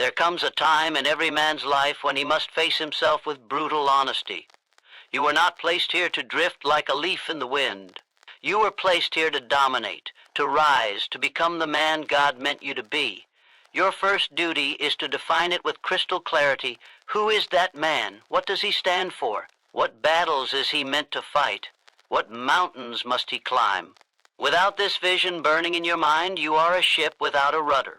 There comes a time in every man's life when he must face himself with brutal honesty. You were not placed here to drift like a leaf in the wind. You were placed here to dominate, to rise, to become the man God meant you to be. Your first duty is to define it with crystal clarity. Who is that man? What does he stand for? What battles is he meant to fight? What mountains must he climb? Without this vision burning in your mind, you are a ship without a rudder.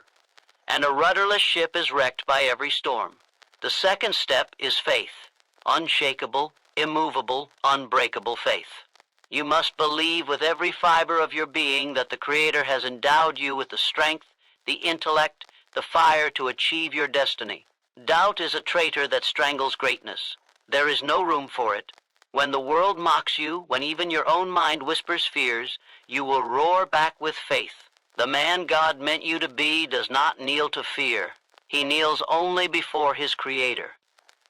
And a rudderless ship is wrecked by every storm. The second step is faith. Unshakable, immovable, unbreakable faith. You must believe with every fiber of your being that the Creator has endowed you with the strength, the intellect, the fire to achieve your destiny. Doubt is a traitor that strangles greatness. There is no room for it. When the world mocks you, when even your own mind whispers fears, you will roar back with faith. The man God meant you to be does not kneel to fear. He kneels only before his Creator.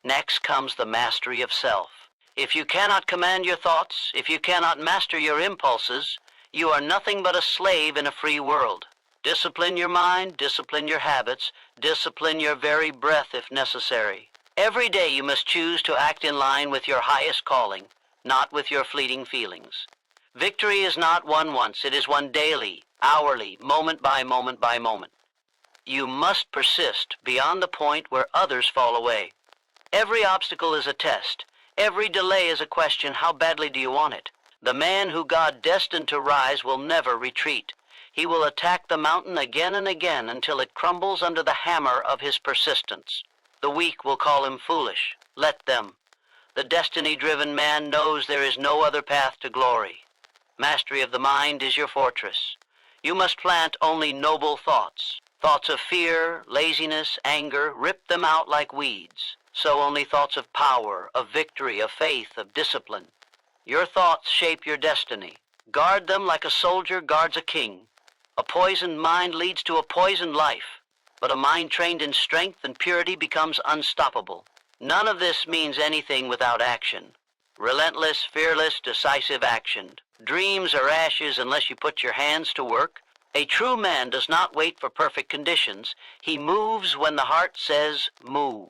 Next comes the mastery of self. If you cannot command your thoughts, if you cannot master your impulses, you are nothing but a slave in a free world. Discipline your mind, discipline your habits, discipline your very breath if necessary. Every day you must choose to act in line with your highest calling, not with your fleeting feelings. Victory is not won once, it is won daily, hourly, moment by moment by moment. You must persist beyond the point where others fall away. Every obstacle is a test. Every delay is a question, how badly do you want it? The man who God destined to rise will never retreat. He will attack the mountain again and again until it crumbles under the hammer of his persistence. The weak will call him foolish. Let them. The destiny-driven man knows there is no other path to glory. Mastery of the mind is your fortress. You must plant only noble thoughts. Thoughts of fear, laziness, anger, rip them out like weeds. So only thoughts of power, of victory, of faith, of discipline. Your thoughts shape your destiny. Guard them like a soldier guards a king. A poisoned mind leads to a poisoned life, but a mind trained in strength and purity becomes unstoppable. None of this means anything without action. Relentless, fearless, decisive action. Dreams are ashes unless you put your hands to work. A true man does not wait for perfect conditions. He moves when the heart says move.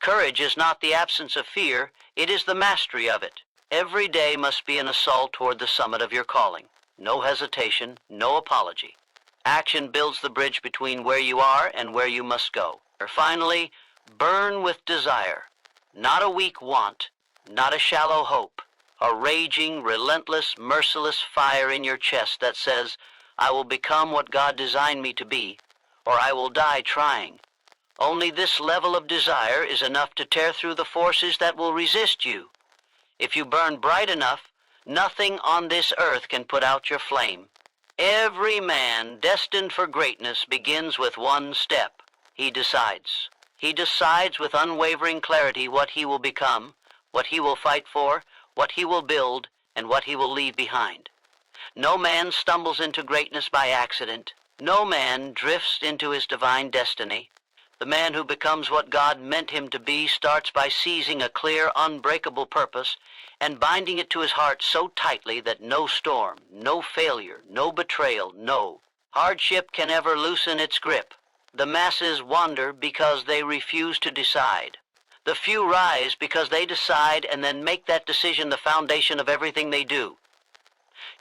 Courage is not the absence of fear, it is the mastery of it. Every day must be an assault toward the summit of your calling. No hesitation, no apology. Action builds the bridge between where you are and where you must go. Or finally, burn with desire. Not a weak want, not a shallow hope. A raging, relentless, merciless fire in your chest that says, I will become what God designed me to be, or I will die trying. Only this level of desire is enough to tear through the forces that will resist you. If you burn bright enough, nothing on this earth can put out your flame. Every man destined for greatness begins with one step. He decides. He decides with unwavering clarity what he will become, what he will fight for, what he will build, and what he will leave behind. No man stumbles into greatness by accident. No man drifts into his divine destiny. The man who becomes what God meant him to be starts by seizing a clear, unbreakable purpose and binding it to his heart so tightly that no storm, no failure, no betrayal, no hardship can ever loosen its grip. The masses wander because they refuse to decide. The few rise because they decide and then make that decision the foundation of everything they do.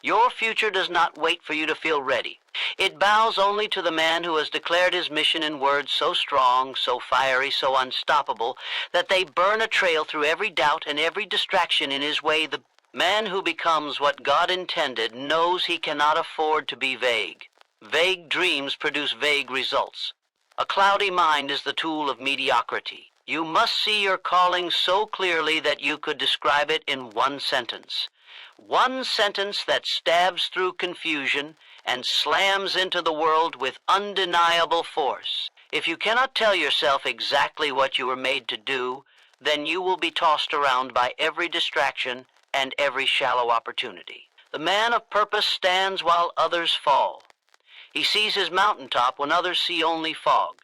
Your future does not wait for you to feel ready. It bows only to the man who has declared his mission in words so strong, so fiery, so unstoppable, that they burn a trail through every doubt and every distraction in his way. The man who becomes what God intended knows he cannot afford to be vague. Vague dreams produce vague results. A cloudy mind is the tool of mediocrity. You must see your calling so clearly that you could describe it in one sentence. One sentence that stabs through confusion and slams into the world with undeniable force. If you cannot tell yourself exactly what you were made to do, then you will be tossed around by every distraction and every shallow opportunity. The man of purpose stands while others fall. He sees his mountaintop when others see only fog.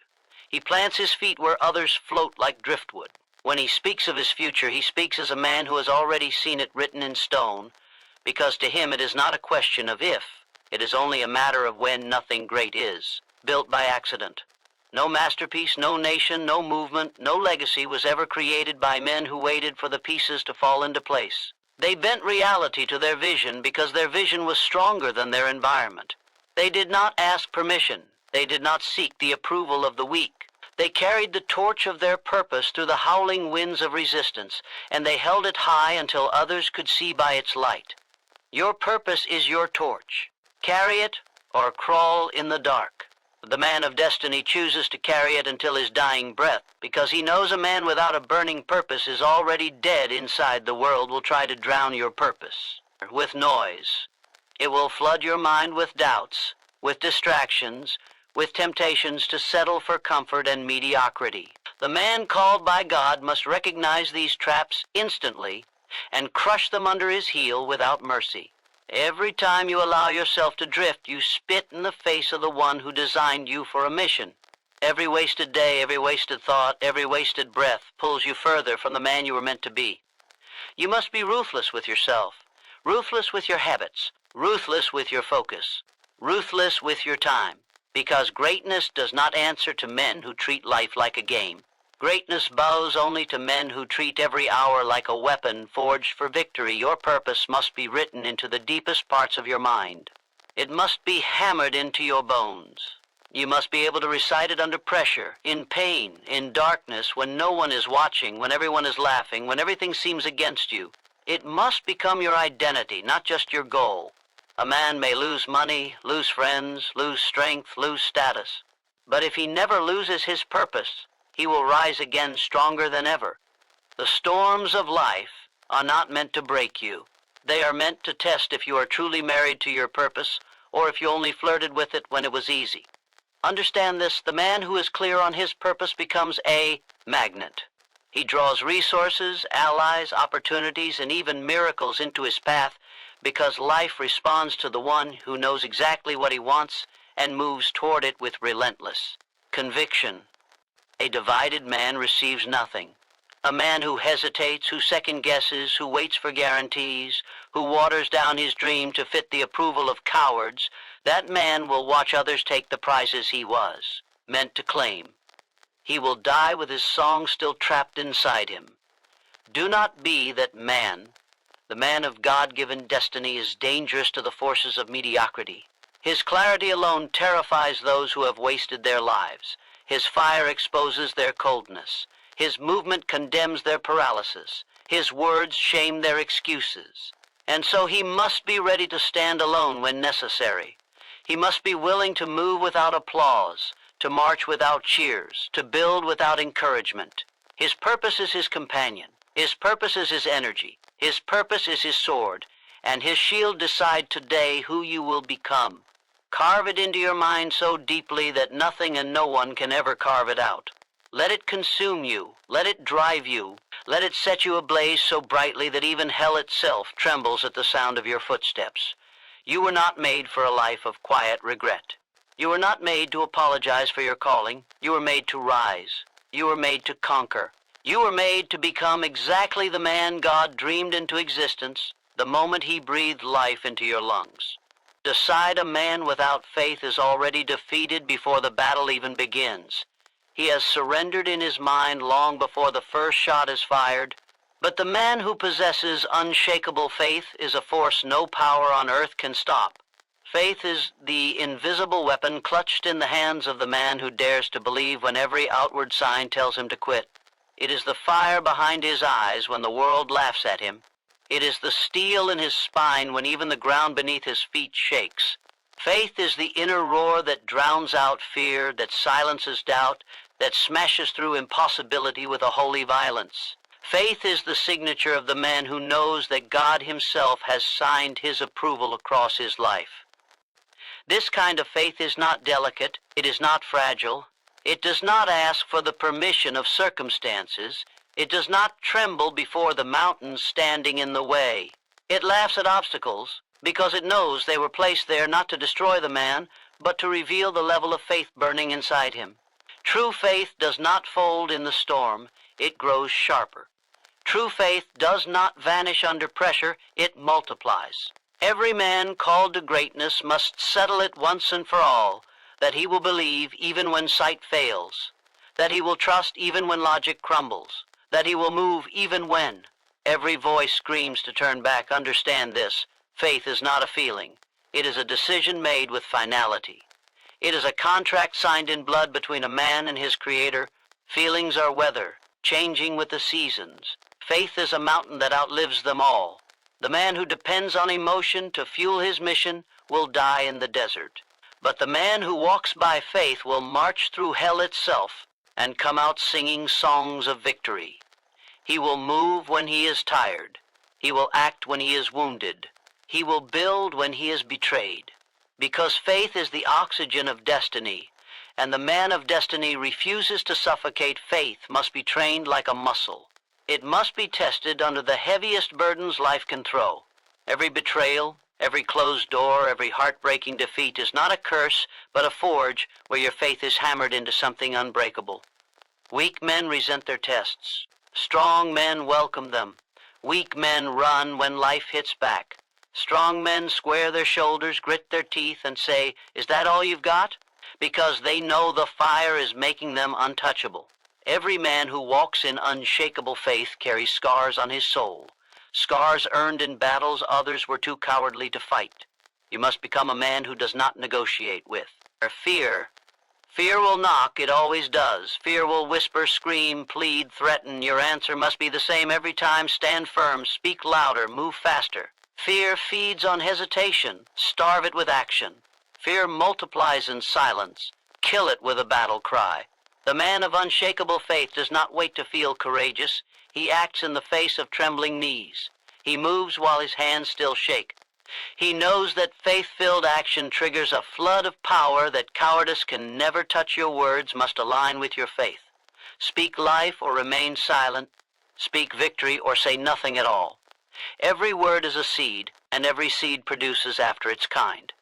He plants his feet where others float like driftwood. When he speaks of his future, he speaks as a man who has already seen it written in stone, because to him it is not a question of if, it is only a matter of when nothing great is, built by accident. No masterpiece, no nation, no movement, no legacy was ever created by men who waited for the pieces to fall into place. They bent reality to their vision because their vision was stronger than their environment. They did not ask permission. They did not seek the approval of the weak. They carried the torch of their purpose through the howling winds of resistance, and they held it high until others could see by its light. Your purpose is your torch. Carry it or crawl in the dark. The man of destiny chooses to carry it until his dying breath, because he knows a man without a burning purpose is already dead inside. The world will try to drown your purpose with noise. It will flood your mind with doubts, with distractions, with temptations to settle for comfort and mediocrity. The man called by God must recognize these traps instantly and crush them under his heel without mercy. Every time you allow yourself to drift, you spit in the face of the one who designed you for a mission. Every wasted day, every wasted thought, every wasted breath pulls you further from the man you were meant to be. You must be ruthless with yourself, ruthless with your habits, ruthless with your focus, ruthless with your time, because greatness does not answer to men who treat life like a game. Greatness bows only to men who treat every hour like a weapon forged for victory. Your purpose must be written into the deepest parts of your mind. It must be hammered into your bones. You must be able to recite it under pressure, in pain, in darkness, when no one is watching, when everyone is laughing, when everything seems against you. It must become your identity, not just your goal. A man may lose money, lose friends, lose strength, lose status. But if he never loses his purpose, he will rise again stronger than ever. The storms of life are not meant to break you. They are meant to test if you are truly married to your purpose or if you only flirted with it when it was easy. Understand this: the man who is clear on his purpose becomes a magnet. He draws resources, allies, opportunities, and even miracles into his path because life responds to the one who knows exactly what he wants and moves toward it with relentless conviction. A divided man receives nothing. A man who hesitates, who second-guesses, who waits for guarantees, who waters down his dream to fit the approval of cowards, that man will watch others take the prizes he was meant to claim. He will die with his song still trapped inside him. Do not be that man. The man of God-given destiny is dangerous to the forces of mediocrity. His clarity alone terrifies those who have wasted their lives. His fire exposes their coldness. His movement condemns their paralysis. His words shame their excuses. And so he must be ready to stand alone when necessary. He must be willing to move without applause, to march without cheers, to build without encouragement. His purpose is his companion. His purpose is his energy. His purpose is his sword. And his shield decide today who you will become. Carve it into your mind so deeply that nothing and no one can ever carve it out. Let it consume you. Let it drive you. Let it set you ablaze so brightly that even hell itself trembles at the sound of your footsteps. You were not made for a life of quiet regret. You were not made to apologize for your calling. You were made to rise. You were made to conquer. You were made to become exactly the man God dreamed into existence the moment he breathed life into your lungs. Decide a man without faith is already defeated before the battle even begins. He has surrendered in his mind long before the first shot is fired. But the man who possesses unshakable faith is a force no power on earth can stop. Faith is the invisible weapon clutched in the hands of the man who dares to believe when every outward sign tells him to quit. It is the fire behind his eyes when the world laughs at him. It is the steel in his spine when even the ground beneath his feet shakes. Faith is the inner roar that drowns out fear, that silences doubt, that smashes through impossibility with a holy violence. Faith is the signature of the man who knows that God himself has signed his approval across his life. This kind of faith is not delicate. It is not fragile. It does not ask for the permission of circumstances. It does not tremble before the mountains standing in the way. It laughs at obstacles because it knows they were placed there not to destroy the man, but to reveal the level of faith burning inside him. True faith does not fold in the storm. It grows sharper. True faith does not vanish under pressure. It multiplies. Every man called to greatness must settle it once and for all. that he will believe even when sight fails, that he will trust even when logic crumbles, that he will move even when every voice screams to turn back. Understand this: faith is not a feeling. It is a decision made with finality. It is a contract signed in blood between a man and his Creator. Feelings are weather, changing with the seasons. Faith is a mountain that outlives them all. The man who depends on emotion to fuel his mission will die in the desert. But the man who walks by faith will march through hell itself and come out singing songs of victory. He will move when he is tired. He will act when he is wounded. He will build when he is betrayed. Because faith is the oxygen of destiny, and the man of destiny refuses to suffocate. Faith must be trained like a muscle. It must be tested under the heaviest burdens life can throw. Every betrayal, every closed door, every heartbreaking defeat is not a curse, but a forge where your faith is hammered into something unbreakable. Weak men resent their tests. Strong men welcome them. Weak men run when life hits back. Strong men square their shoulders, grit their teeth, and say, "Is that all you've got?" Because they know the fire is making them untouchable. Every man who walks in unshakable faith carries scars on his soul, scars earned in battles others were too cowardly to fight. You must become a man who does not negotiate with fear. Fear will knock, it always does. Fear will whisper, scream, plead, threaten. Your answer must be the same every time. Stand firm, speak louder, move faster. Fear feeds on hesitation. Starve it with action. Fear multiplies in silence. Kill it with a battle cry. The man of unshakable faith does not wait to feel courageous. He acts in the face of trembling knees. He moves while his hands still shake. He knows that faith-filled action triggers a flood of power, that cowardice can never touch. Your words must align with your faith. Speak life or remain silent. Speak victory or say nothing at all. Every word is a seed, and every seed produces after its kind.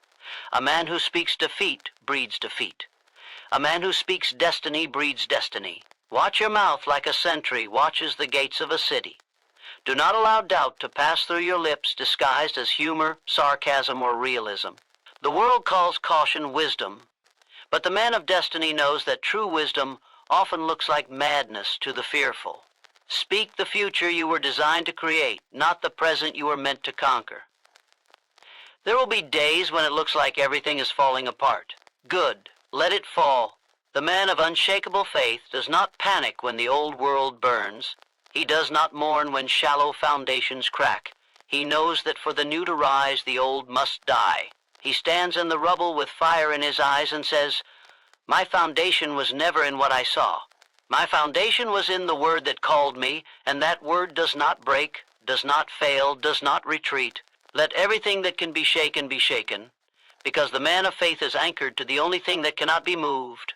A man who speaks defeat breeds defeat. A man who speaks destiny breeds destiny. Watch your mouth like a sentry watches the gates of a city. Do not allow doubt to pass through your lips disguised as humor, sarcasm, or realism. The world calls caution wisdom, but the man of destiny knows that true wisdom often looks like madness to the fearful. Speak the future you were designed to create, not the present you were meant to conquer. There will be days when it looks like everything is falling apart. Good, let it fall. The man of unshakable faith does not panic when the old world burns. He does not mourn when shallow foundations crack. He knows that for the new to rise, the old must die. He stands in the rubble with fire in his eyes and says, "My foundation was never in what I saw. My foundation was in the word that called me, and that word does not break, does not fail, does not retreat. Let everything that can be shaken, because the man of faith is anchored to the only thing that cannot be moved."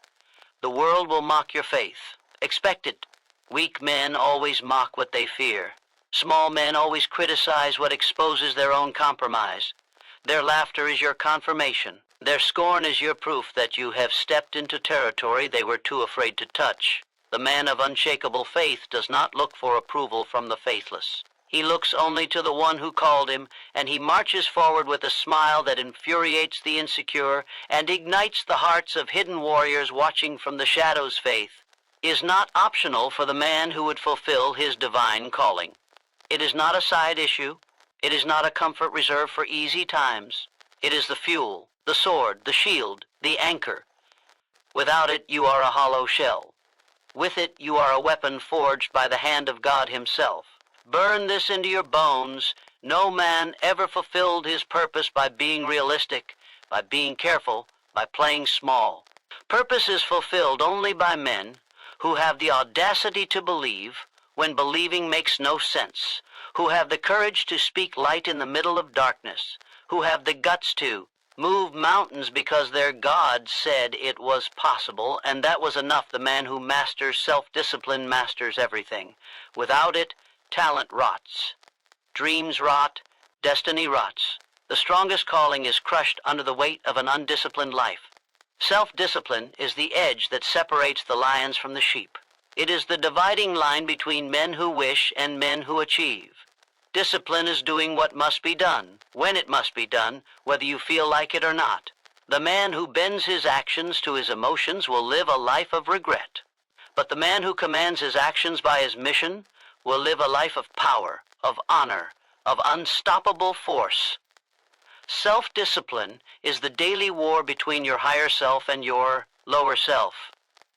The world will mock your faith. Expect it. Weak men always mock what they fear. Small men always criticize what exposes their own compromise. Their laughter is your confirmation. Their scorn is your proof that you have stepped into territory they were too afraid to touch. The man of unshakable faith does not look for approval from the faithless. He looks only to the one who called him, and he marches forward with a smile that infuriates the insecure and ignites the hearts of hidden warriors watching from the shadows. Faith is not optional for the man who would fulfill his divine calling. It is not a side issue. It is not a comfort reserved for easy times. It is the fuel, the sword, the shield, the anchor. Without it, you are a hollow shell. With it, you are a weapon forged by the hand of God himself. Burn this into your bones. No man ever fulfilled his purpose by being realistic, by being careful, by playing small. Purpose is fulfilled only by men who have the audacity to believe when believing makes no sense, who have the courage to speak light in the middle of darkness, who have the guts to move mountains because their God said it was possible, and that was enough. The man who masters self-discipline masters everything. Without it, talent rots, dreams rot, destiny rots. The strongest calling is crushed under the weight of an undisciplined life. Self-discipline is the edge that separates the lions from the sheep. It is the dividing line between men who wish and men who achieve. Discipline is doing what must be done, when it must be done, whether you feel like it or not. The man who bends his actions to his emotions will live a life of regret. But the man who commands his actions by his mission will live a life of power, of honor, of unstoppable force. Self-discipline is the daily war between your higher self and your lower self.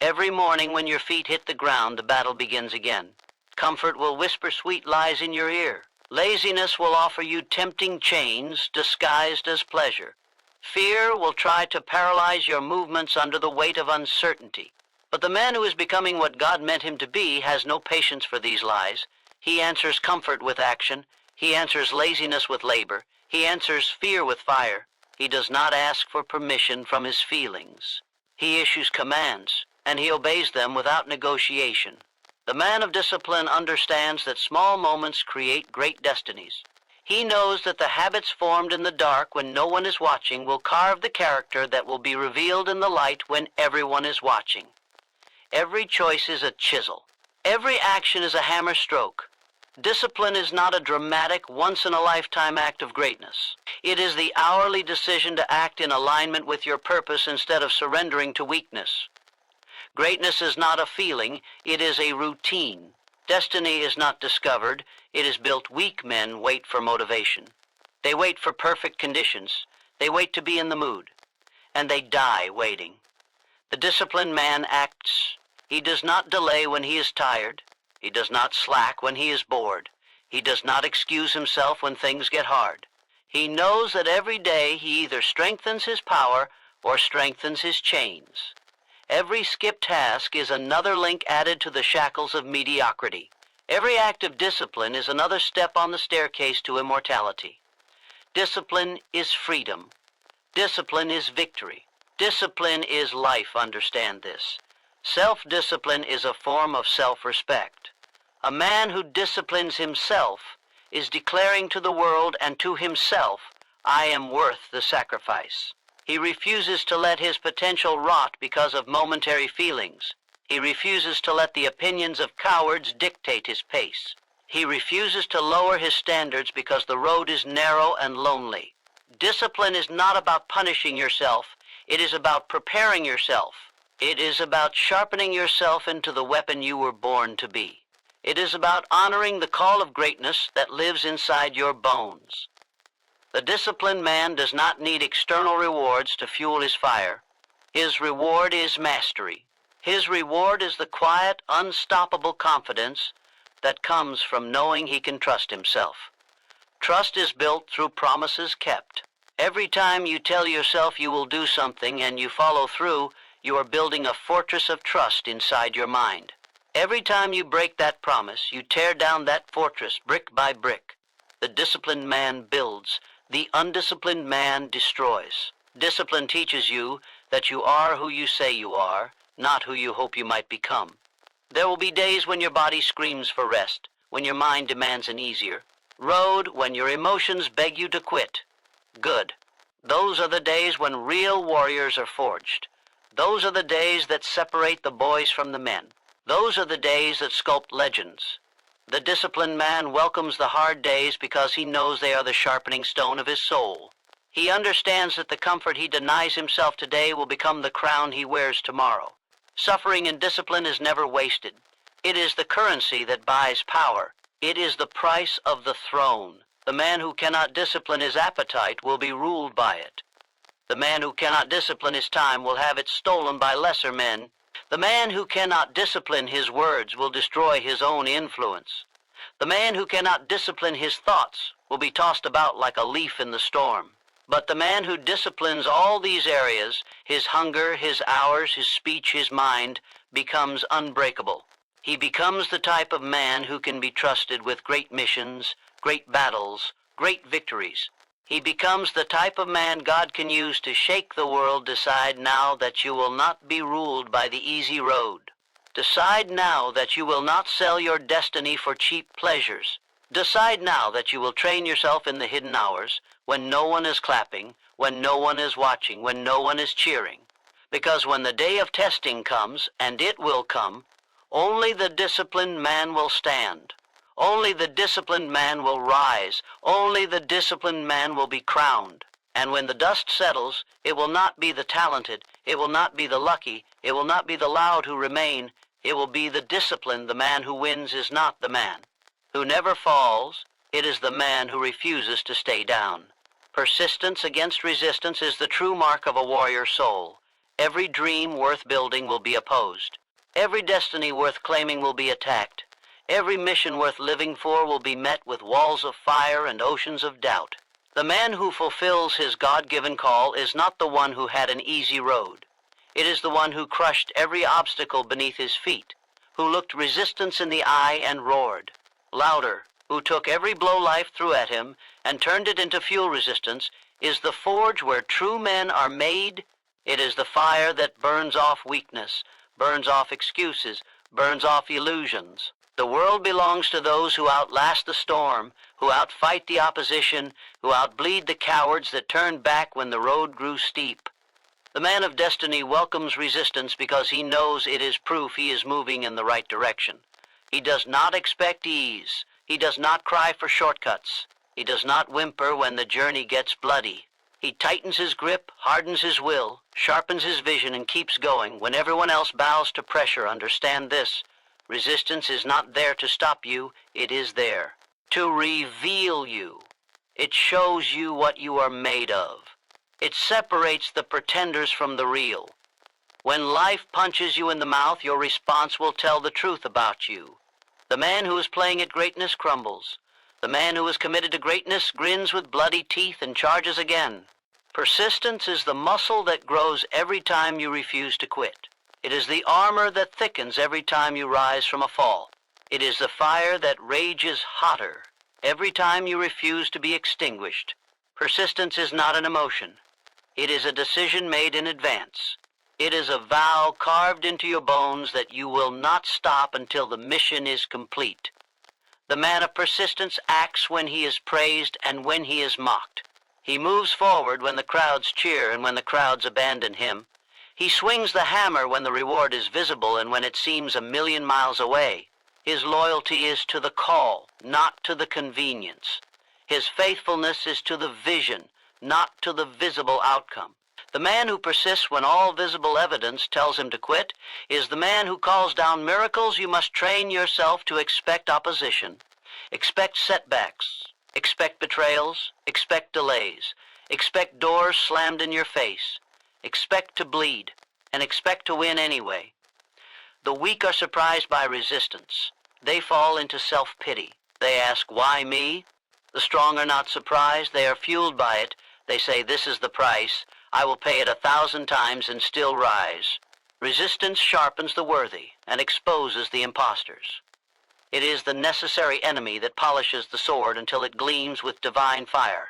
Every morning when your feet hit the ground, the battle begins again. Comfort will whisper sweet lies in your ear. Laziness will offer you tempting chains disguised as pleasure. Fear will try to paralyze your movements under the weight of uncertainty. But the man who is becoming what God meant him to be has no patience for these lies. He answers comfort with action. He answers laziness with labor. He answers fear with fire. He does not ask for permission from his feelings. He issues commands, and he obeys them without negotiation. The man of discipline understands that small moments create great destinies. He knows that the habits formed in the dark when no one is watching will carve the character that will be revealed in the light when everyone is watching. Every choice is a chisel. Every action is a hammer stroke. Discipline is not a dramatic, once-in-a-lifetime act of greatness. It is the hourly decision to act in alignment with your purpose instead of surrendering to weakness. Greatness is not a feeling, it is a routine. Destiny is not discovered, it is built. Weak men wait for motivation. They wait for perfect conditions. They wait to be in the mood. And they die waiting. The disciplined man acts. He does not delay when he is tired. He does not slack when he is bored. He does not excuse himself when things get hard. He knows that every day he either strengthens his power or strengthens his chains. Every skipped task is another link added to the shackles of mediocrity. Every act of discipline is another step on the staircase to immortality. Discipline is freedom. Discipline is victory. Discipline is life, understand this. Self-discipline is a form of self-respect. A man who disciplines himself is declaring to the world and to himself, I am worth the sacrifice. He refuses to let his potential rot because of momentary feelings. He refuses to let the opinions of cowards dictate his pace. He refuses to lower his standards because the road is narrow and lonely. Discipline is not about punishing yourself. It is about preparing yourself. It is about sharpening yourself into the weapon you were born to be. It is about honoring the call of greatness that lives inside your bones. The disciplined man does not need external rewards to fuel his fire. His reward is mastery. His reward is the quiet, unstoppable confidence that comes from knowing he can trust himself. Trust is built through promises kept. Every time you tell yourself you will do something and you follow through, you are building a fortress of trust inside your mind. Every time you break that promise, you tear down that fortress brick by brick. The disciplined man builds. The undisciplined man destroys. Discipline teaches you that you are who you say you are, not who you hope you might become. There will be days when your body screams for rest, when your mind demands an easier road, when your emotions beg you to quit. Good. Those are the days when real warriors are forged. Those are the days that separate the boys from the men. Those are the days that sculpt legends. The disciplined man welcomes the hard days because he knows they are the sharpening stone of his soul. He understands that the comfort he denies himself today will become the crown he wears tomorrow. Suffering and discipline is never wasted. It is the currency that buys power. It is the price of the throne. The man who cannot discipline his appetite will be ruled by it. The man who cannot discipline his time will have it stolen by lesser men. The man who cannot discipline his words will destroy his own influence. The man who cannot discipline his thoughts will be tossed about like a leaf in the storm. But the man who disciplines all these areas, his hunger, his hours, his speech, his mind, becomes unbreakable. He becomes the type of man who can be trusted with great missions, great battles, great victories. He becomes the type of man God can use to shake the world. Decide now that you will not be ruled by the easy road. Decide now that you will not sell your destiny for cheap pleasures. Decide now that you will train yourself in the hidden hours, when no one is clapping, when no one is watching, when no one is cheering. Because when the day of testing comes, and it will come, only the disciplined man will stand. Only the disciplined man will rise. Only the disciplined man will be crowned. And when the dust settles, it will not be the talented, it will not be the lucky, it will not be the loud who remain, it will be the disciplined. The man who wins is not the man who never falls, it is the man who refuses to stay down. Persistence against resistance is the true mark of a warrior soul. Every dream worth building will be opposed. Every destiny worth claiming will be attacked. Every mission worth living for will be met with walls of fire and oceans of doubt. The man who fulfills his God-given call is not the one who had an easy road. It is the one who crushed every obstacle beneath his feet, who looked resistance in the eye and roared louder, who took every blow life threw at him and turned it into fuel resistance, is the forge where true men are made. It is the fire that burns off weakness, burns off excuses, burns off illusions. The world belongs to those who outlast the storm, who outfight the opposition, who outbleed the cowards that turned back when the road grew steep. The man of destiny welcomes resistance because he knows it is proof he is moving in the right direction. He does not expect ease. He does not cry for shortcuts. He does not whimper when the journey gets bloody. He tightens his grip, hardens his will, sharpens his vision, and keeps going. When everyone else bows to pressure, understand this: resistance is not there to stop you, it is there to reveal you. It shows you what you are made of. It separates the pretenders from the real. When life punches you in the mouth, your response will tell the truth about you. The man who is playing at greatness crumbles. The man who is committed to greatness grins with bloody teeth and charges again. Persistence is the muscle that grows every time you refuse to quit. It is the armor that thickens every time you rise from a fall. It is the fire that rages hotter every time you refuse to be extinguished. Persistence is not an emotion. It is a decision made in advance. It is a vow carved into your bones that you will not stop until the mission is complete. The man of persistence acts when he is praised and when he is mocked. He moves forward when the crowds cheer and when the crowds abandon him. He swings the hammer when the reward is visible and when it seems a million miles away. His loyalty is to the call, not to the convenience. His faithfulness is to the vision, not to the visible outcome. The man who persists when all visible evidence tells him to quit is the man who calls down miracles. You must train yourself to expect opposition, expect setbacks, expect betrayals, expect delays, expect doors slammed in your face, expect to bleed, and expect to win anyway. The weak are surprised by resistance. They fall into self-pity. They ask, why me? The strong are not surprised. They are fueled by it. They say, this is the price. I will pay it 1,000 times and still rise. Resistance sharpens the worthy and exposes the impostors. It is the necessary enemy that polishes the sword until it gleams with divine fire.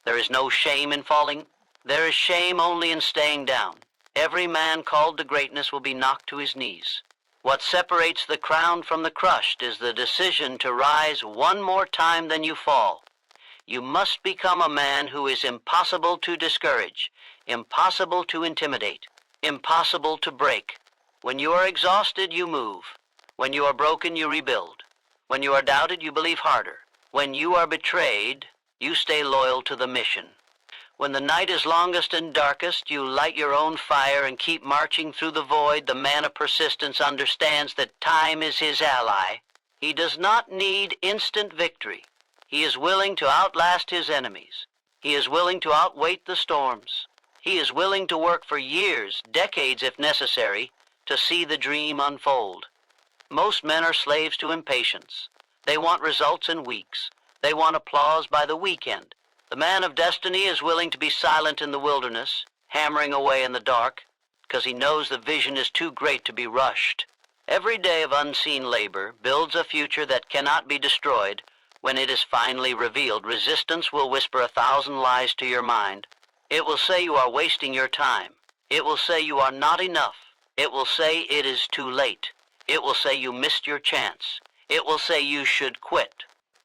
There is no shame in falling. There is shame only in staying down. Every man called to greatness will be knocked to his knees. What separates the crowned from the crushed is the decision to rise one more time than you fall. You must become a man who is impossible to discourage, impossible to intimidate, impossible to break. When you are exhausted, you move. When you are broken, you rebuild. When you are doubted, you believe harder. When you are betrayed, you stay loyal to the mission. When the night is longest and darkest, you light your own fire and keep marching through the void. The man of persistence understands that time is his ally. He does not need instant victory. He is willing to outlast his enemies. He is willing to outwait the storms. He is willing to work for years, decades if necessary, to see the dream unfold. Most men are slaves to impatience. They want results in weeks. They want applause by the weekend. The man of destiny is willing to be silent in the wilderness, hammering away in the dark, because he knows the vision is too great to be rushed. Every day of unseen labor builds a future that cannot be destroyed. When it is finally revealed, resistance will whisper 1,000 lies to your mind. It will say you are wasting your time. It will say you are not enough. It will say it is too late. It will say you missed your chance. It will say you should quit.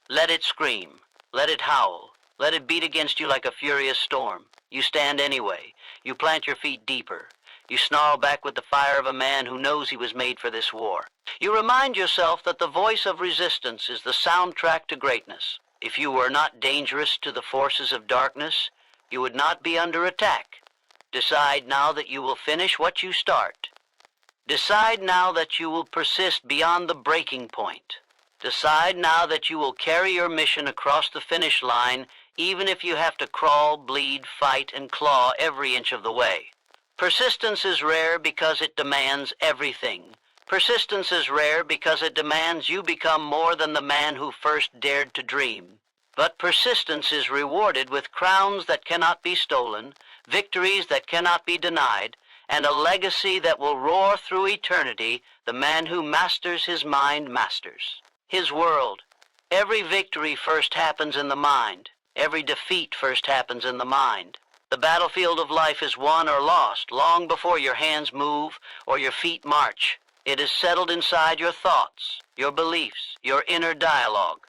Let it scream. Let it howl. Let it beat against you like a furious storm. You stand anyway. You plant your feet deeper. You snarl back with the fire of a man who knows he was made for this war. You remind yourself that the voice of resistance is the soundtrack to greatness. If you were not dangerous to the forces of darkness, You would not be under attack. Decide now that you will finish what you start. Decide now that you will persist beyond the breaking point. Decide now that you will carry your mission across the finish line, even if you have to crawl, bleed, fight, and claw every inch of the way. Persistence is rare because it demands everything. Persistence is rare because it demands you become more than the man who first dared to dream. But persistence is rewarded with crowns that cannot be stolen, victories that cannot be denied, and a legacy that will roar through eternity. The man who masters his mind masters his world. Every victory first happens in the mind. Every defeat first happens in the mind. The battlefield of life is won or lost long before your hands move or your feet march. It is settled inside your thoughts, your beliefs, your inner dialogue.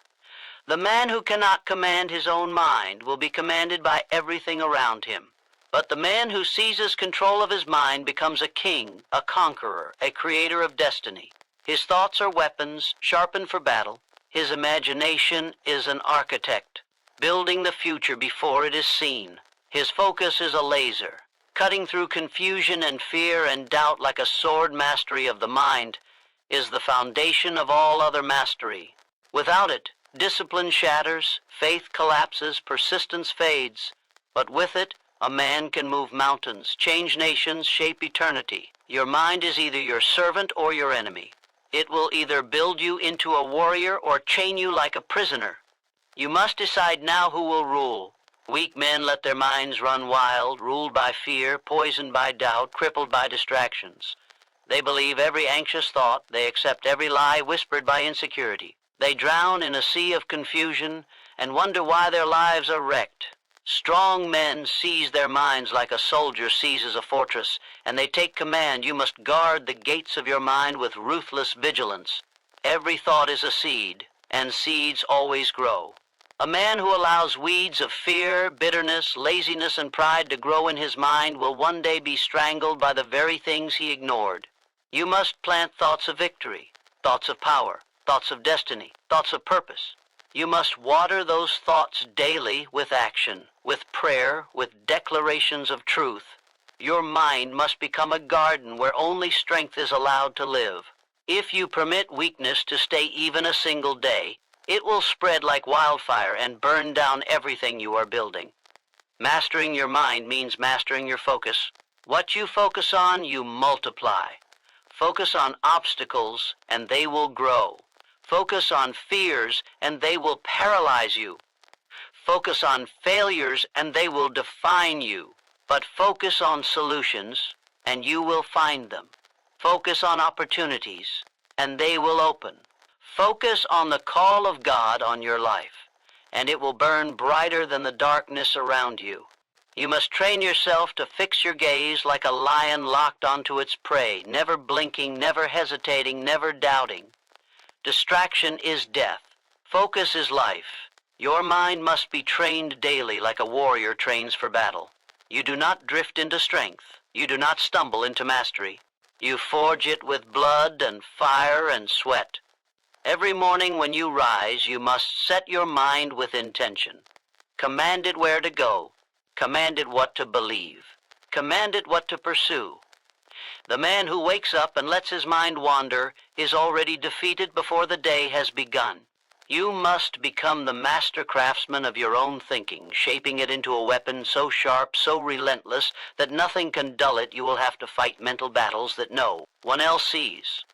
The man who cannot command his own mind will be commanded by everything around him. But the man who seizes control of his mind becomes a king, a conqueror, a creator of destiny. His thoughts are weapons, sharpened for battle. His imagination is an architect, building the future before it is seen. His focus is a laser, cutting through confusion and fear and doubt like a sword. Mastery of the mind is the foundation of all other mastery. Without it, discipline shatters, faith collapses, persistence fades. But with it, a man can move mountains, change nations, shape eternity. Your mind is either your servant or your enemy. It will either build you into a warrior or chain you like a prisoner. You must decide now who will rule. Weak men let their minds run wild, ruled by fear, poisoned by doubt, crippled by distractions. They believe every anxious thought. They accept every lie whispered by insecurity. They drown in a sea of confusion and wonder why their lives are wrecked. Strong men seize their minds like a soldier seizes a fortress, and they take command. You must guard the gates of your mind with ruthless vigilance. Every thought is a seed, and seeds always grow. A man who allows weeds of fear, bitterness, laziness, and pride to grow in his mind will one day be strangled by the very things he ignored. You must plant thoughts of victory, thoughts of power, thoughts of destiny, thoughts of purpose. You must water those thoughts daily with action, with prayer, with declarations of truth. Your mind must become a garden where only strength is allowed to live. If you permit weakness to stay even a single day, it will spread like wildfire and burn down everything you are building. Mastering your mind means mastering your focus. What you focus on, you multiply. Focus on obstacles, and they will grow. Focus on fears, and they will paralyze you. Focus on failures, and they will define you. But focus on solutions, and you will find them. Focus on opportunities, and they will open. Focus on the call of God on your life, and it will burn brighter than the darkness around you. You must train yourself to fix your gaze like a lion locked onto its prey, never blinking, never hesitating, never doubting. Distraction is death. Focus is life. Your mind must be trained daily like a warrior trains for battle. You do not drift into strength. You do not stumble into mastery. You forge it with blood and fire and sweat. Every morning when you rise, you must set your mind with intention. Command it where to go. Command it what to believe. Command it what to pursue. The man who wakes up and lets his mind wander is already defeated before the day has begun. You must become the master craftsman of your own thinking, shaping it into a weapon so sharp, so relentless, that nothing can dull it. You will have to fight mental battles that no one else sees.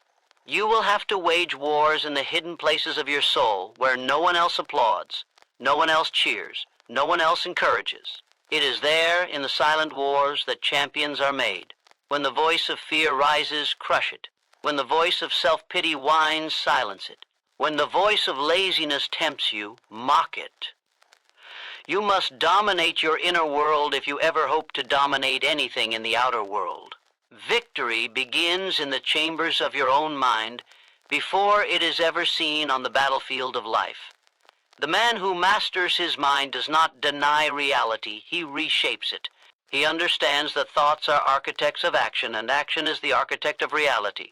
You will have to wage wars in the hidden places of your soul where no one else applauds, no one else cheers, no one else encourages. It is there in the silent wars that champions are made. When the voice of fear rises, crush it. When the voice of self-pity whines, silence it. When the voice of laziness tempts you, mock it. You must dominate your inner world if you ever hope to dominate anything in the outer world. Victory begins in the chambers of your own mind before it is ever seen on the battlefield of life. The man who masters his mind does not deny reality, he reshapes it. He understands that thoughts are architects of action, and action is the architect of reality.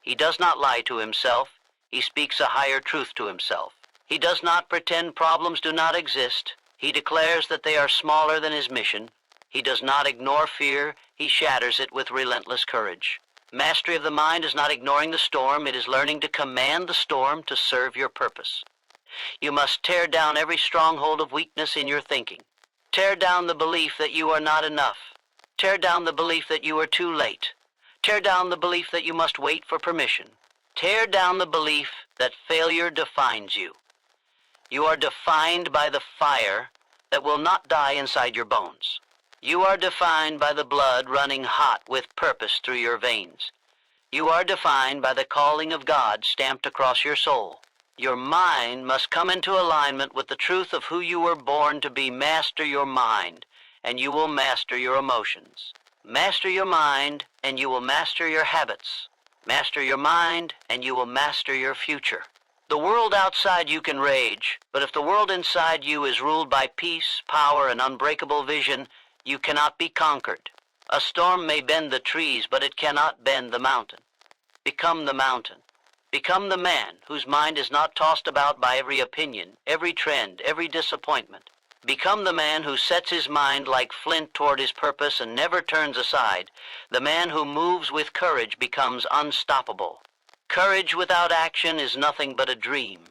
He does not lie to himself. He speaks a higher truth to himself. He does not pretend problems do not exist. He declares that they are smaller than his mission. He does not ignore fear. He shatters it with relentless courage. Mastery of the mind is not ignoring the storm. It is learning to command the storm to serve your purpose. You must tear down every stronghold of weakness in your thinking. Tear down the belief that you are not enough. Tear down the belief that you are too late. Tear down the belief that you must wait for permission. Tear down the belief that failure defines you. You are defined by the fire that will not die inside your bones. You are defined by the blood running hot with purpose through your veins. You are defined by the calling of God stamped across your soul. Your mind must come into alignment with the truth of who you were born to be. Master your mind, and you will master your emotions. Master your mind, and you will master your habits. Master your mind, and you will master your future. The world outside you can rage, but if the world inside you is ruled by peace, power, and unbreakable vision, you cannot be conquered. A storm may bend the trees, but it cannot bend the mountain. Become the mountain. Become the man whose mind is not tossed about by every opinion, every trend, every disappointment. Become the man who sets his mind like flint toward his purpose and never turns aside. The man who moves with courage becomes unstoppable. Courage without action is nothing but a dream.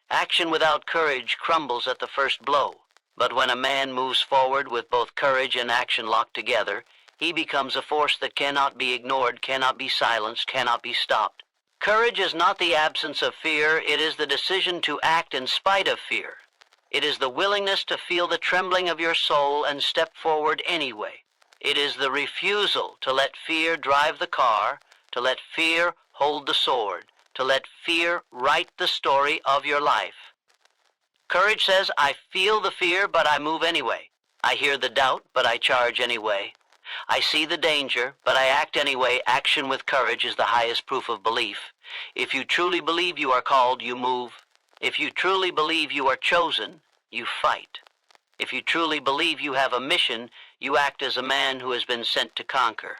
Action without courage crumbles at the first blow. But when a man moves forward with both courage and action locked together, he becomes a force that cannot be ignored, cannot be silenced, cannot be stopped. Courage is not the absence of fear. It is the decision to act in spite of fear. It is the willingness to feel the trembling of your soul and step forward anyway. It is the refusal to let fear drive the car, to let fear hold the sword, to let fear write the story of your life. Courage says, I feel the fear, but I move anyway. I hear the doubt, but I charge anyway. I see the danger, but I act anyway. Action with courage is the highest proof of belief. If you truly believe you are called, you move. If you truly believe you are chosen, you fight. If you truly believe you have a mission, you act as a man who has been sent to conquer.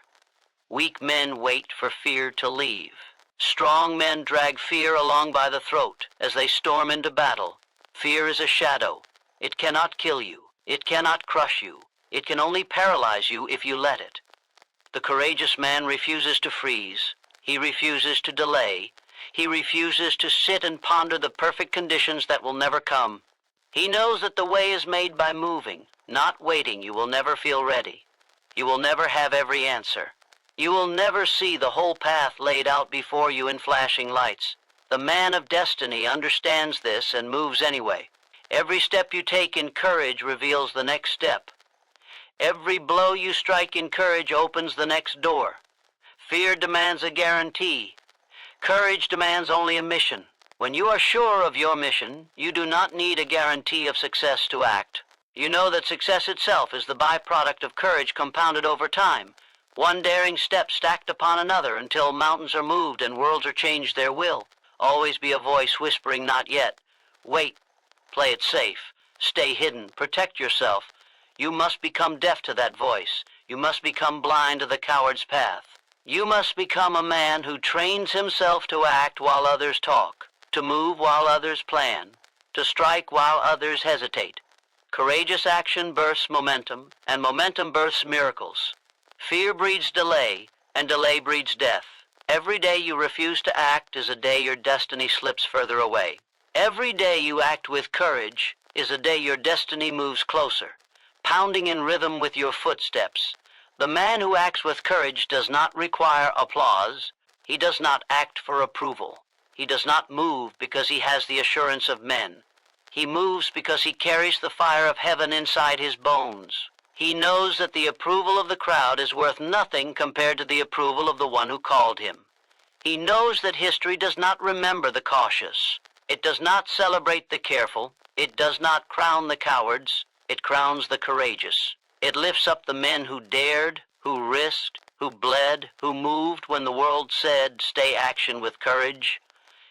Weak men wait for fear to leave. Strong men drag fear along by the throat as they storm into battle. Fear is a shadow. It cannot kill you. It cannot crush you. It can only paralyze you if you let it. The courageous man refuses to freeze. He refuses to delay. He refuses to sit and ponder the perfect conditions that will never come. He knows that the way is made by moving, not waiting. You will never feel ready. You will never have every answer. You will never see the whole path laid out before you in flashing lights. The man of destiny understands this and moves anyway. Every step you take in courage reveals the next step. Every blow you strike in courage opens the next door. Fear demands a guarantee. Courage demands only a mission. When you are sure of your mission, you do not need a guarantee of success to act. You know that success itself is the byproduct of courage compounded over time. One daring step stacked upon another until mountains are moved and worlds are changed their will. Always be a voice whispering, not yet. Wait. Play it safe. Stay hidden. Protect yourself. You must become deaf to that voice. You must become blind to the coward's path. You must become a man who trains himself to act while others talk, to move while others plan, to strike while others hesitate. Courageous action births momentum, and momentum births miracles. Fear breeds delay, and delay breeds death. Every day you refuse to act is a day your destiny slips further away. Every day you act with courage is a day your destiny moves closer, pounding in rhythm with your footsteps. The man who acts with courage does not require applause. He does not act for approval. He does not move because he has the assurance of men. He moves because he carries the fire of heaven inside his bones. He knows that the approval of the crowd is worth nothing compared to the approval of the one who called him. He knows that history does not remember the cautious. It does not celebrate the careful. It does not crown the cowards. It crowns the courageous. It lifts up the men who dared, who risked, who bled, who moved when the world said, stay. Action with courage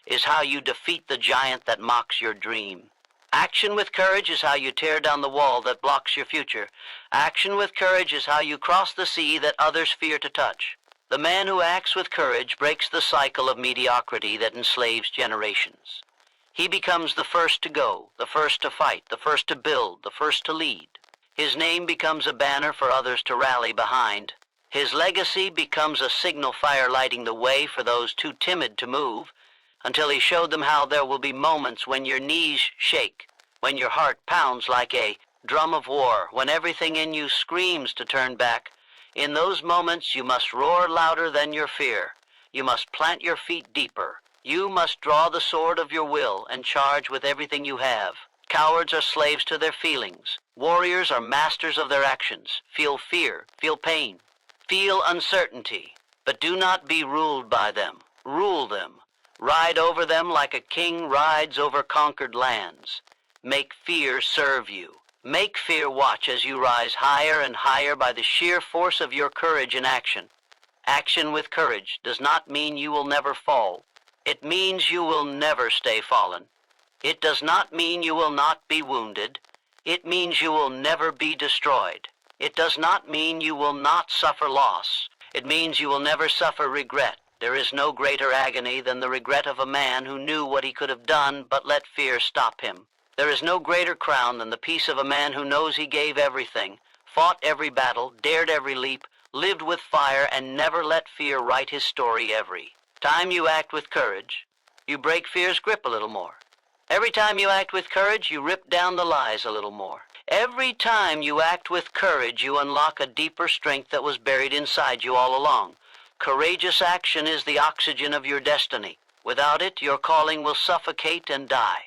is how you defeat the giant that mocks your dream. Action with courage is how you tear down the wall that blocks your future. Action with courage is how you cross the sea that others fear to touch. The man who acts with courage breaks the cycle of mediocrity that enslaves generations. He becomes the first to go, the first to fight, the first to build, the first to lead. His name becomes a banner for others to rally behind. His legacy becomes a signal fire lighting the way for those too timid to move, until he showed them how there will be moments when your knees shake, when your heart pounds like a drum of war, when everything in you screams to turn back. In those moments you must roar louder than your fear. You must plant your feet deeper. You must draw the sword of your will and charge with everything you have. Cowards are slaves to their feelings. Warriors are masters of their actions. Feel fear, feel pain, feel uncertainty, but do not be ruled by them. Rule them. Ride over them like a king rides over conquered lands. Make fear serve you. Make fear watch as you rise higher and higher by the sheer force of your courage in action. Action with courage does not mean you will never fall. It means you will never stay fallen. It does not mean you will not be wounded. It means you will never be destroyed. It does not mean you will not suffer loss. It means you will never suffer regret. There is no greater agony than the regret of a man who knew what he could have done but let fear stop him. There is no greater crown than the peace of a man who knows he gave everything, fought every battle, dared every leap, lived with fire, and never let fear write his story every time you act with courage. You break fear's grip a little more. Every time you act with courage, you rip down the lies a little more. Every time you act with courage, you unlock a deeper strength that was buried inside you all along. Courageous action is the oxygen of your destiny. Without it, your calling will suffocate and die.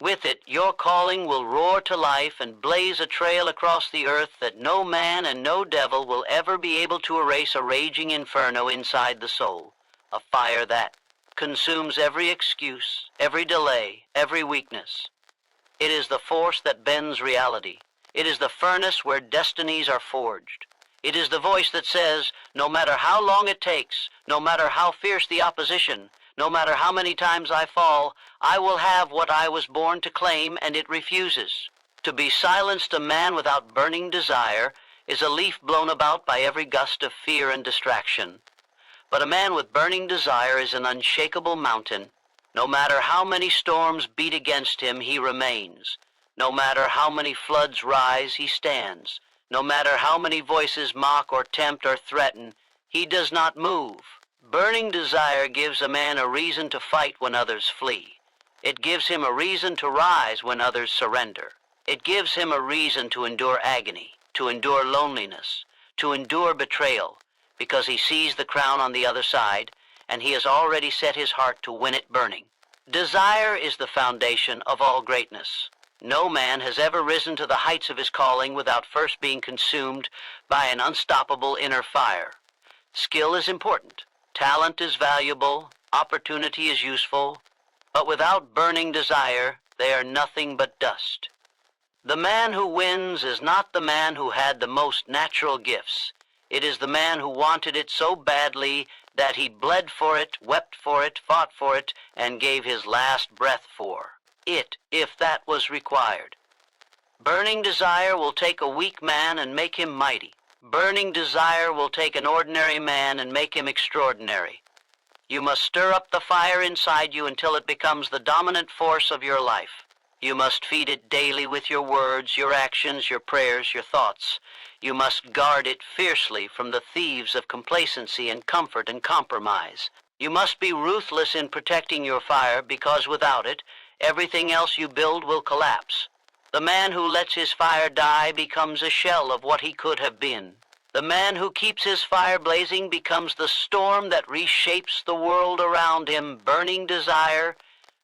With it, your calling will roar to life and blaze a trail across the earth that no man and no devil will ever be able to erase, a raging inferno inside the soul, a fire that consumes every excuse, every delay, every weakness. It is the force that bends reality. It is the furnace where destinies are forged. It is the voice that says, no matter how long it takes, no matter how fierce the opposition, no matter how many times I fall, I will have what I was born to claim, and it refuses. To be silenced a man without burning desire is a leaf blown about by every gust of fear and distraction. But a man with burning desire is an unshakable mountain. No matter how many storms beat against him, he remains. No matter how many floods rise, he stands. No matter how many voices mock or tempt or threaten, he does not move. Burning desire gives a man a reason to fight when others flee. It gives him a reason to rise when others surrender. It gives him a reason to endure agony, to endure loneliness, to endure betrayal, because he sees the crown on the other side, and he has already set his heart to win it burning. Desire is the foundation of all greatness. No man has ever risen to the heights of his calling without first being consumed by an unstoppable inner fire. Skill is important. Talent is valuable. Opportunity is useful. But without burning desire, they are nothing but dust. The man who wins is not the man who had the most natural gifts. It is the man who wanted it so badly that he bled for it, wept for it, fought for it, and gave his last breath for it, if that was required. Burning desire will take a weak man and make him mighty. Burning desire will take an ordinary man and make him extraordinary. You must stir up the fire inside you until it becomes the dominant force of your life. You must feed it daily with your words, your actions, your prayers, your thoughts. You must guard it fiercely from the thieves of complacency and comfort and compromise. You must be ruthless in protecting your fire, because without it, everything else you build will collapse. The man who lets his fire die becomes a shell of what he could have been. The man who keeps his fire blazing becomes the storm that reshapes the world around him. Burning desire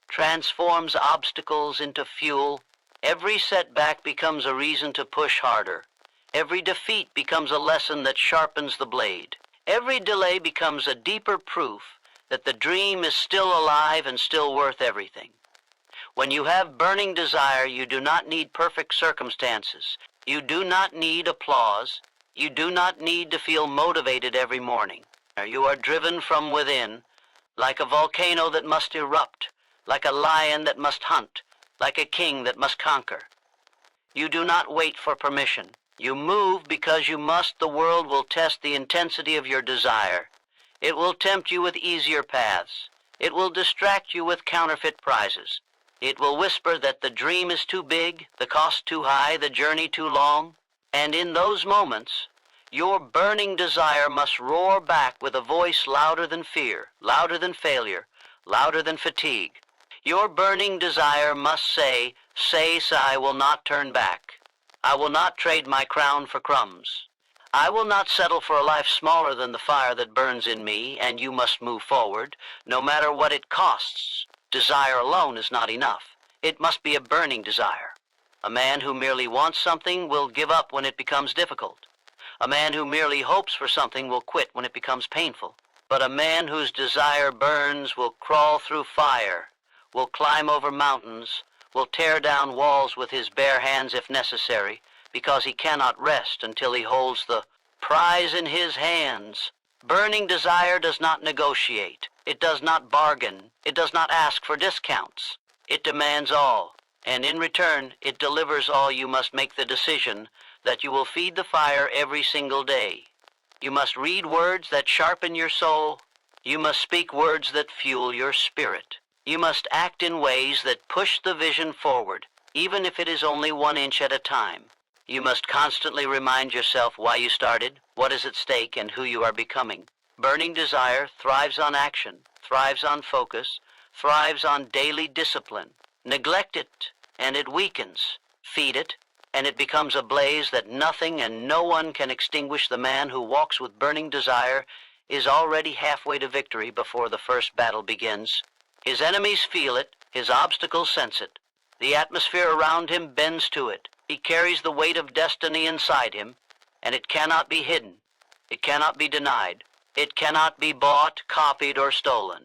transforms obstacles into fuel. Every setback becomes a reason to push harder. Every defeat becomes a lesson that sharpens the blade. Every delay becomes a deeper proof that the dream is still alive and still worth everything. When you have burning desire, you do not need perfect circumstances. You do not need applause. You do not need to feel motivated every morning. You are driven from within, like a volcano that must erupt, like a lion that must hunt, like a king that must conquer. You do not wait for permission. You move because you must. The world will test the intensity of your desire. It will tempt you with easier paths. It will distract you with counterfeit prizes. It will whisper that the dream is too big, the cost too high, the journey too long. And in those moments, your burning desire must roar back with a voice louder than fear, louder than failure, louder than fatigue. Your burning desire must say, I will not turn back. I will not trade my crown for crumbs. I will not settle for a life smaller than the fire that burns in me, and you must move forward, no matter what it costs. Desire alone is not enough. It must be a burning desire. A man who merely wants something will give up when it becomes difficult. A man who merely hopes for something will quit when it becomes painful. But a man whose desire burns will crawl through fire, will climb over mountains, will tear down walls with his bare hands if necessary, because he cannot rest until he holds the prize in his hands. Burning desire does not negotiate. It does not bargain. It does not ask for discounts. It demands all, and in return, it delivers all. You must make the decision that you will feed the fire every single day. You must read words that sharpen your soul. You must speak words that fuel your spirit. You must act in ways that push the vision forward, even if it is only 1 inch at a time. You must constantly remind yourself why you started, what is at stake, and who you are becoming. Burning desire thrives on action, thrives on focus, thrives on daily discipline. Neglect it, and it weakens. Feed it, and it becomes a blaze that nothing and no one can extinguish. The man who walks with burning desire is already halfway to victory before the first battle begins. His enemies feel it, his obstacles sense it. The atmosphere around him bends to it. He carries the weight of destiny inside him, and it cannot be hidden. It cannot be denied. It cannot be bought, copied, or stolen.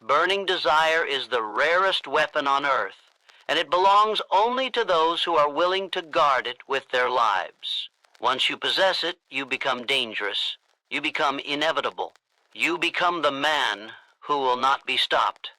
Burning desire is the rarest weapon on earth, and it belongs only to those who are willing to guard it with their lives. Once you possess it, you become dangerous. You become inevitable. You become the man who will not be stopped.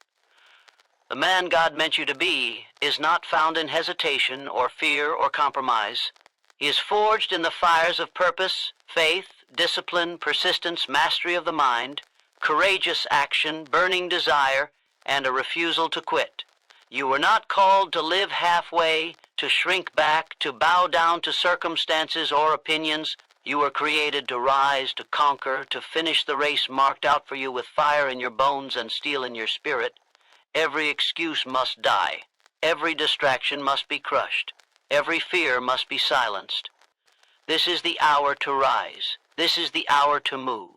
The man God meant you to be is not found in hesitation or fear or compromise. He is forged in the fires of purpose, faith, discipline, persistence, mastery of the mind, courageous action, burning desire, and a refusal to quit. You were not called to live halfway, to shrink back, to bow down to circumstances or opinions. You were created to rise, to conquer, to finish the race marked out for you with fire in your bones and steel in your spirit. Every excuse must die. Every distraction must be crushed. Every fear must be silenced. This is the hour to rise. This is the hour to move.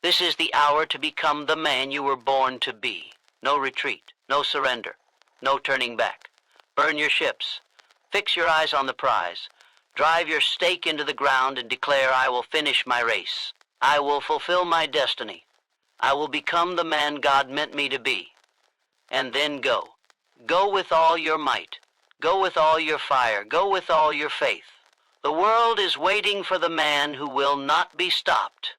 This is the hour to become the man you were born to be. No retreat, no surrender, no turning back. Burn your ships. Fix your eyes on the prize. Drive your stake into the ground and declare, I will finish my race. I will fulfill my destiny. I will become the man God meant me to be. And then go. Go with all your might. Go with all your fire. Go with all your faith. The world is waiting for the man who will not be stopped.